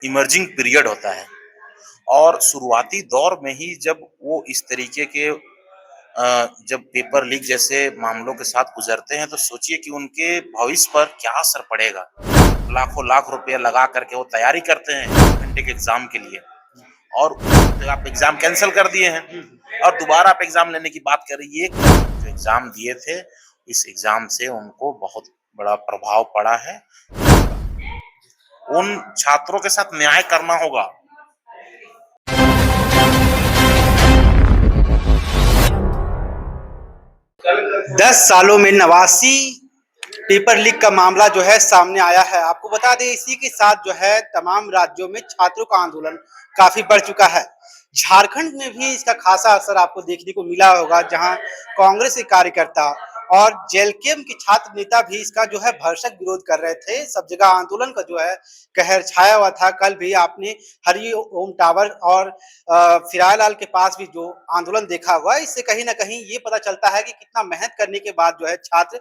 Emerging period होता है और शुरुआती दौर में ही जब वो इस तरीके के जब पेपर लीक जैसे मामलों के साथ गुजरते हैं तो सोचिए कि उनके भविष्य पर क्या असर पड़ेगा। लाखों लाख रुपए लगा करके वो तैयारी करते हैं 1 घंटे के एग्जाम के लिए और तो आप एग्जाम कैंसल कर दिए हैं और दोबारा आप एग्जाम लेने की बात कर रही है। जो एग्जाम दिए थे, इस एग्जाम से उनको बहुत बड़ा प्रभाव पड़ा है। उन छात्रों के साथ न्याय करना होगा। 10 सालों में 89 पेपर लीक का मामला जो है सामने आया है। आपको बता दें इसी के साथ जो है तमाम राज्यों में छात्रों का आंदोलन काफी बढ़ चुका है। झारखंड में भी इसका खासा असर आपको देखने को मिला होगा, जहां कांग्रेस के कार्यकर्ता और जेलकेम के छात्र नेता भी इसका जो है भरसक विरोध कर रहे थे। सब जगह आंदोलन का जो है कहर छाया हुआ था। कल भी आपने हरि ओम टावर और फिरालाल के पास भी जो आंदोलन देखा हुआ है, इससे कहीं ना कहीं ये पता चलता है कि कितना मेहनत करने के बाद जो है छात्र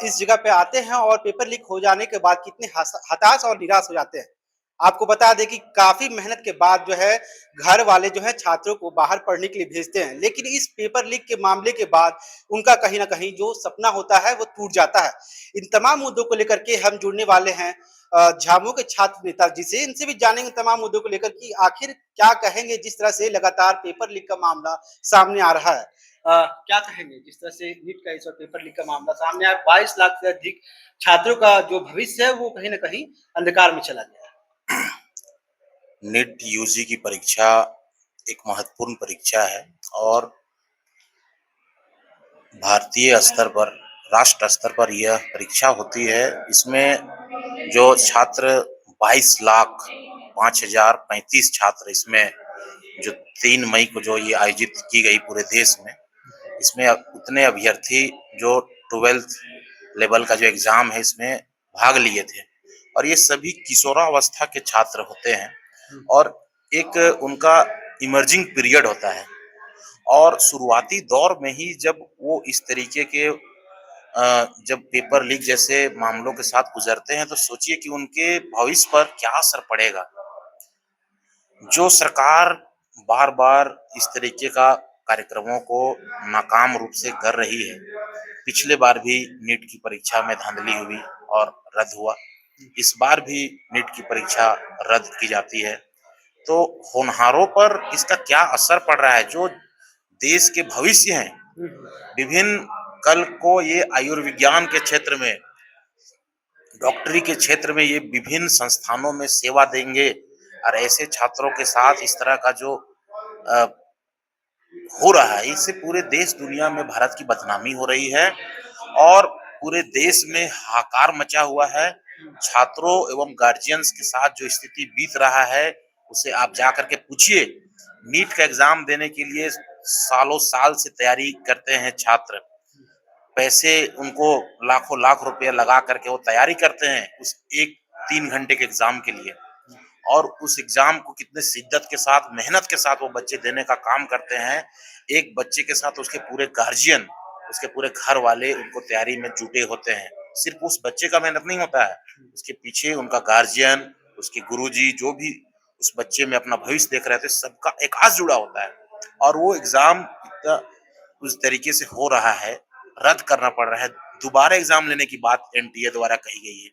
इस जगह पे आते हैं और पेपर लीक हो जाने के बाद कितने हताश और निराश हो जाते हैं। आपको बता दें कि काफी मेहनत के बाद जो है घर वाले जो है छात्रों को बाहर पढ़ने के लिए भेजते हैं, लेकिन इस पेपर लीक के मामले के बाद उनका कहीं ना कहीं जो सपना होता है वो टूट जाता है। इन तमाम मुद्दों को लेकर के हम जुड़ने वाले हैं झामू के छात्र नेता जी से। इनसे भी जानेंगे तमाम मुद्दों को लेकर कि आखिर क्या कहेंगे जिस तरह से लगातार पेपर लीक का मामला सामने आ रहा है। क्या कहेंगे जिस तरह से नीट का इस वक्त पेपर लीक का मामला सामने आया, 22 लाख से अधिक छात्रों का जो भविष्य है वो कहीं ना कहीं अंधकार में चला गया है। नीट यूजी की परीक्षा एक महत्वपूर्ण परीक्षा है और भारतीय स्तर पर, राष्ट्र स्तर पर यह परीक्षा होती है। इसमें जो छात्र 22,05,035 छात्र इसमें जो 3 मई को जो ये आयोजित की गई पूरे देश में, इसमें उतने अभ्यर्थी जो 12th लेवल का जो एग्जाम है इसमें भाग लिए थे और ये सभी किशोरावस्था के छात्र होते हैं और एक उनका इमर्जिंग पीरियड होता है और शुरुआती दौर में ही जब वो इस तरीके के जब पेपर लीक जैसे मामलों के साथ गुजरते हैं तो सोचिए कि उनके भविष्य पर क्या असर पड़ेगा। जो सरकार बार-बार इस तरीके का कार्यक्रमों को नाकाम रूप से कर रही है। पिछले बार भी नीट की परीक्षा में धांधली हुई और रद्द हुआ। इस बार भी नीट की परीक्षा रद्द की जाती है। तो होनहारों पर इसका क्या असर पड़ रहा है? जो देश के भविष्य हैं, विभिन्न कल को ये आयुर्विज्ञान के क्षेत्र में, डॉक्टरी के क्षेत्र में ये विभिन्न संस्थानों में सेवा देंगे और ऐसे छात्रों के साथ इस तरह का जो अ, हो रहा है, इससे पूरे देश दुनिया में भारत की बदनामी हो रही है और पूरे देश में हाहाकार मचा हुआ है। छात्रों एवं गार्जियंस के साथ जो स्थिति बीत रहा है, उसे आप जा कर के पूछिए। नीट का एग्जाम देने के लिए सालों साल से तैयारी करते हैं छात्र। पैसे उनको लाखों लाख रुपए लगा करके वो तैयारी करते हैं उस एक 3 घंटे के एग्जाम के लिए और उस एग्जाम को कितने शिद्दत के साथ, मेहनत के साथ वो बच्चे देने का काम करते हैं। एक बच्चे के साथ उसके पूरे गार्जियन, उसके पूरे घर वाले उनको तैयारी में जुटे होते हैं। सिर्फ उस बच्चे का मेहनत नहीं होता है, उसके पीछे उनका गार्जियन, उसके गुरुजी जो भी उस बच्चे में अपना भविष्य देख रहे थे, सबका एक आस जुड़ा होता है और वो एग्जाम इतना उस तरीके से हो रहा है, रद्द करना पड़ रहा है। दोबारा एग्जाम लेने की बात एनटीए द्वारा कही गई है।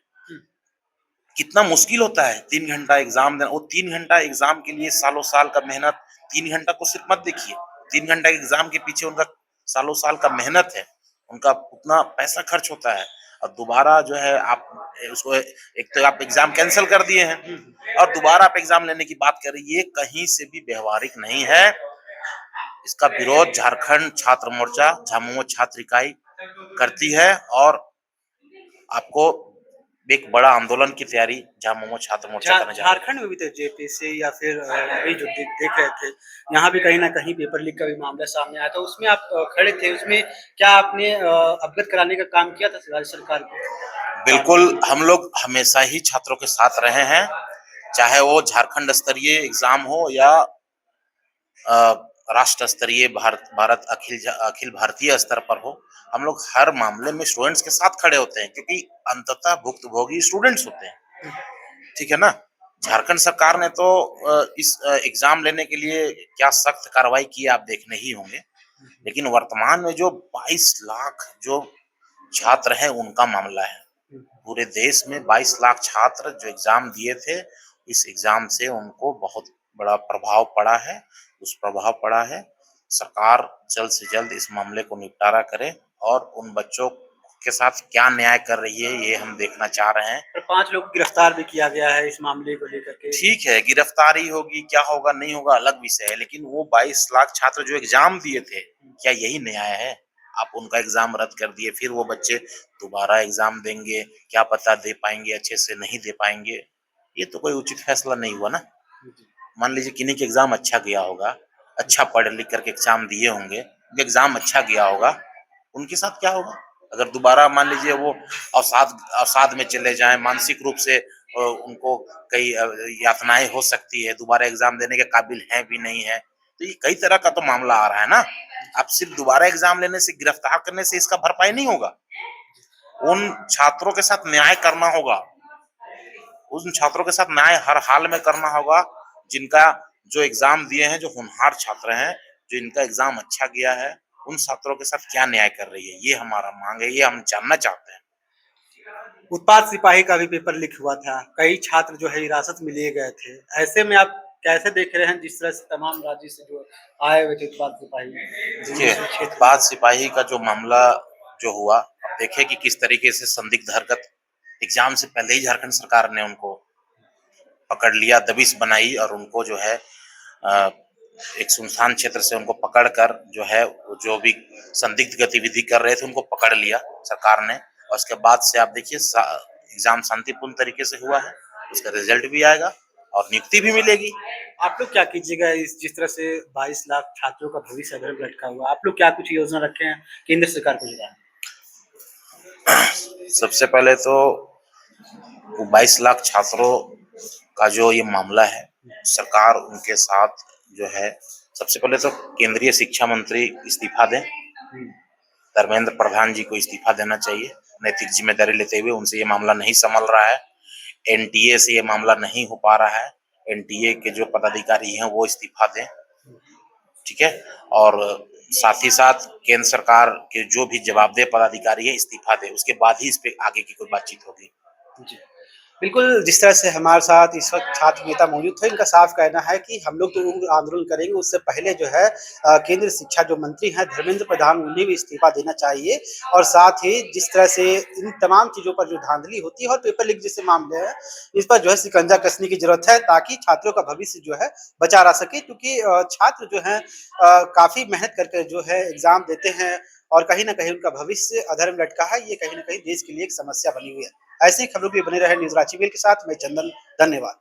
कितना मुश्किल होता है 3 घंटा एग्जाम देना। वो 3 घंटा एग्जाम के लिए सालों साल का मेहनत, 3 घंटा को सिर्फ मत देखिए। 3 घंटा एग्जाम के पीछे उनका सालों साल का मेहनत है। उनका उतना पैसा खर्च होता है और दोबारा जो है आप उसको एक तो आप एग्जाम कैंसल कर दिए हैं और दोबारा आप एग्जाम लेने की बात कर रही है, ये कहीं से भी व्यवहारिक नहीं है। इसका विरोध झारखंड छात्र मोर्चा, झामुमो छात्र इकाई करती है और आपको एक बड़ा आंदोलन की तैयारी झामुमो छात्र मोर्चा करने जा रहा है। झारखंड में भी तो जेपीसी या फिर अभी जो देख रहे थे, यहाँ भी कहीं ना कहीं पेपर लीक का भी मामला सामने आया था। उसमें आप खड़े थे, उसमें क्या आपने अवगत कराने का काम किया था राज्य सरकार को? बिल्कुल, हम लोग हमेशा ही छात्रों के साथ रहे हैं, चाहे वो झारखंड स्तरीय एग्जाम हो या अ, राष्ट्र स्तरीय भारत अखिल भारतीय स्तर पर हो। हम लोग हर मामले में स्टूडेंट्स के साथ खड़े होते हैं क्योंकि अंततः भुक्तभोगी स्टूडेंट्स होते हैं। ठीक है ना? झारखंड सरकार ने तो इस एग्जाम लेने के लिए क्या सख्त कार्रवाई की है आप देखने ही होंगे। लेकिन वर्तमान में जो 22 लाख जो छात्र हैं उनका मामला है। पूरे देश में 22 लाख छात्र जो एग्जाम दिए थे, इस एग्जाम से उनको बहुत बड़ा प्रभाव पड़ा है। दुष्प्रभाव पड़ा है। सरकार जल्द से जल्द इस मामले को निपटारा करे और उन बच्चों के साथ क्या न्याय कर रही है ये हम देखना चाह रहे हैं। पर 5 लोग को गिरफ्तार भी किया गया है इस मामले को लेकर के। ठीक है, गिरफ्तारी होगी, क्या होगा नहीं होगा अलग विषय है, लेकिन वो 22 लाख छात्र जो एग्जाम दिए थे, क्या यही न्याय है? आप उनका एग्जाम रद्द कर दिए, फिर वो बच्चे दोबारा एग्जाम देंगे, क्या पता दे पाएंगे अच्छे से, नहीं दे पाएंगे। ये तो कोई उचित फैसला नहीं हुआ ना। मान लीजिए किन्हीं के एग्जाम अच्छा गया होगा, अच्छा पढ़ लिख करके एग्जाम दिए होंगे, एग्जाम अच्छा गया होगा, उनके साथ क्या होगा? अगर दोबारा मान लीजिए वो अवसाद अवसाद में चले जाएं, मानसिक रूप से उनको कई यातनाएं हो सकती है, दोबारा एग्जाम देने के काबिल हैं भी नहीं है, तो ये कई तरह का तो मामला आ रहा है ना। अब सिर्फ दोबारा एग्जाम लेने से, गिरफ्तार करने से इसका भरपाई नहीं होगा। उन छात्रों के साथ न्याय करना होगा, उन छात्रों के साथ न्याय हर हाल में करना होगा जिनका जो एग्जाम दिए हैं, जो होनहार छात्र हैं, जो इनका एग्जाम अच्छा गया है, उन छात्रों के साथ क्या न्याय कर रही है, ये हमारा मांग है, ये हम जानना चाहते हैं। उत्पाद सिपाही का भी पेपर लीक हुआ था। कई छात्र जो है हिरासत में लिए गए थे। ऐसे में आप कैसे देख रहे हैं जिस तरह से तमाम राज्य से जो आए हुए थे उत्पाद सिपाही देखिए, क्षेत्र उत्पाद सिपाही का जो मामला जो हुआ, अब देखें कि किस तरीके से संदिग्ध हरकत, एग्जाम से पहले ही झारखंड सरकार ने उनको पकड़ लिया, दबिश बनाई और उनको जो है एक सुनसान क्षेत्र से उनको पकड़कर जो है जो भी संदिग्ध गतिविधि कर रहे थे उनको पकड़ लिया सरकार ने। और उसके बाद से आप देखिए एग्जाम शांतिपूर्ण तरीके से हुआ है, उसका रिजल्ट भी आएगा और नियुक्ति भी मिलेगी। आप लोग क्या कीजिएगा इस जिस तरह से 22 लाख छात्रों का भविष्य अगर लटका हुआ, आप लोग क्या कुछ योजना रखे हैं केंद्र सरकार को लेकर? सबसे पहले तो वो 22 लाख छात्रों का जो ये मामला है, सरकार उनके साथ जो है, सबसे पहले तो केंद्रीय शिक्षा मंत्री इस्तीफा दें, धर्मेंद्र प्रधान जी को इस्तीफा देना चाहिए। नैतिक जिम्मेदारी लेते हुए उनसे ये मामला नहीं संभल रहा है। एनटीए से ये मामला नहीं हो पा रहा है। एनटीए के जो पदाधिकारी हैं वो इस्तीफा दें, ठीक है। और साथ ही साथ केंद्र सरकार के जो भी जवाबदेह पदाधिकारी है इस्तीफा दे, उसके बाद ही इस पे आगे की कोई बातचीत होगी। जी। बिल्कुल, जिस तरह से हमारे साथ इस वक़्त छात्र नेता मौजूद थे, इनका साफ कहना है कि हम लोग तो उग्र आंदोलन करेंगे, उससे पहले जो है केंद्रीय शिक्षा जो मंत्री हैं धर्मेंद्र प्रधान, उन्हें भी इस्तीफा देना चाहिए और साथ ही जिस तरह से इन तमाम चीज़ों पर जो धांधली होती है और पेपर लीक जैसे मामले हैं, इस पर जो है शिकंजा कसने की ज़रूरत है ताकि छात्रों का भविष्य जो है बचा रह सके क्योंकि छात्र जो हैं काफ़ी मेहनत करके जो है एग्ज़ाम देते हैं और कहीं न कहीं उनका भविष्य अधर में लटका है, ये कहीं न कहीं देश के लिए एक समस्या बनी हुई है। ऐसी खबरों के लिए बने रहे न्यूज़ रांची मेल के साथ मैं चंदन, धन्यवाद।